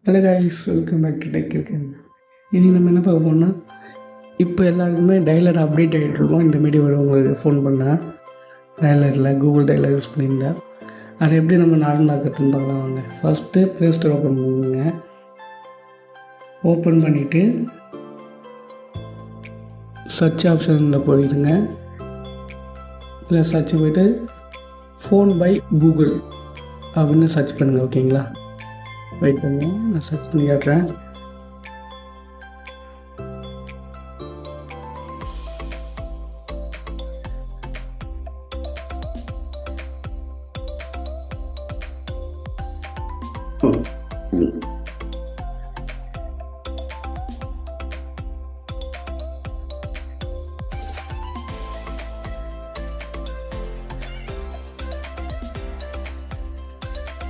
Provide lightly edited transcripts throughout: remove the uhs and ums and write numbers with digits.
Hello guys, welcome back to tech இருக்கேன். இன்றைக்கி நம்ம என்ன பார்க்க போனால், இப்போ எல்லாருக்குமே டயலர் அப்டேட் ஆகிட்ருக்கோம். இந்தமாரி உங்களுக்கு ஃபோன் பண்ணால் டயலரில் கூகுள் டயலர் யூஸ் பண்ணியிருந்தேன். அதை எப்படி நம்ம நார்மலாக கற்றுன்னு பார்க்கலாம் வாங்க. ஃபஸ்ட்டு ப்ளே ஸ்டோர் ஓப்பன் பண்ணுங்க. ஓப்பன் பண்ணிவிட்டு சர்ச் ஆப்ஷனில் போயிடுங்க. இல்லை சர்ச் போய்ட்டு ஃபோன் பை கூகுள் அப்படின்னு சர்ச் பண்ணுங்கள். ஓகேங்களா, வெயிட் பண்ணுங்க, நான் சர்ச் பண்ணி காட்டுறேன்.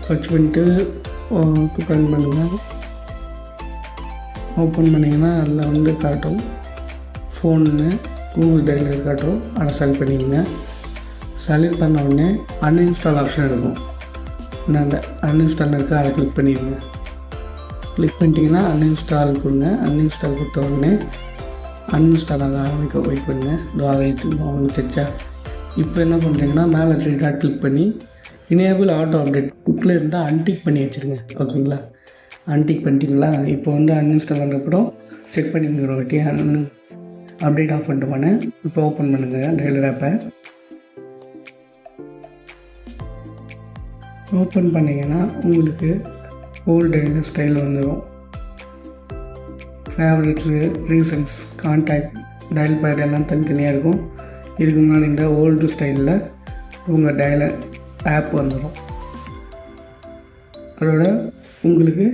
சர்ச் பண்ணிட்டு ஓப்பன் பண்ணுங்கள். ஓப்பன் பண்ணிங்கன்னா அதில் வந்து காட்டும் ஃபோன்னு கூகுள் டயலர் காட்டும். அதை செலக்ட் பண்ணிக்கோங்க. செலக்ட் பண்ண உடனே அன்இன்ஸ்டால் ஆப்ஷன் இருக்கும். நான் அந்த அன்இன்ஸ்டால் இருக்க அதை கிளிக் பண்ணிடுங்க. கிளிக் பண்ணிட்டீங்கன்னா அன்இன்ஸ்டால் கொடுங்க. அன்இன்ஸ்டால் கொடுத்த உடனே அன்இன்ஸ்டால் ஆக ஆரம்பிக்க வெயிட் பண்ணுங்கள். ஆரம்பிச்சிருச்சா? இப்போ என்ன பண்ணுறீங்கன்னா மேலே 3 டாட் கிளிக் பண்ணி இனேபிள் ஆட்டோ அப்டேட் புக்கில் இருந்தால் அன்டிக் பண்ணி வச்சுருங்க. ஓகேங்களா, அன்டிக் பண்ணிட்டீங்களா? இப்போ வந்து அன்இன்ஸ்டால் பண்ணுறப்பறம் செக் பண்ணிக்கிற வாட்டி அப்டேட் ஆஃப் பண்ணிட்டு பண்ணேன். இப்போ ஓப்பன் பண்ணுங்கள் டயலர் ஆப்பை. ஓப்பன் பண்ணிங்கன்னா உங்களுக்கு ஓல்டு டயலர் ஸ்டைல் வந்துடும். Favourites, reasons, contact, dial bad எல்லாம் தனித்தனியாக இருக்கும். இதுக்கு முன்னாடி இந்த ஓல்டு ஸ்டைலில் உங்கள் டயலர் ஆப் வந்துடும். அதோட உங்களுக்கு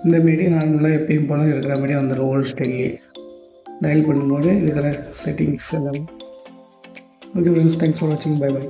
இந்தமாரி நார்மலாக எப்பயும் போல் இருக்கிற மாதிரி வந்துடும். ஓல்டு ஸ்டைல்லே டயல் பண்ணும்போது இருக்கிற செட்டிங்ஸ் எல்லாமே. ஓகே ஃப்ரெண்ட்ஸ், தேங்க்ஸ் ஃபார் வாட்சிங். Bye by.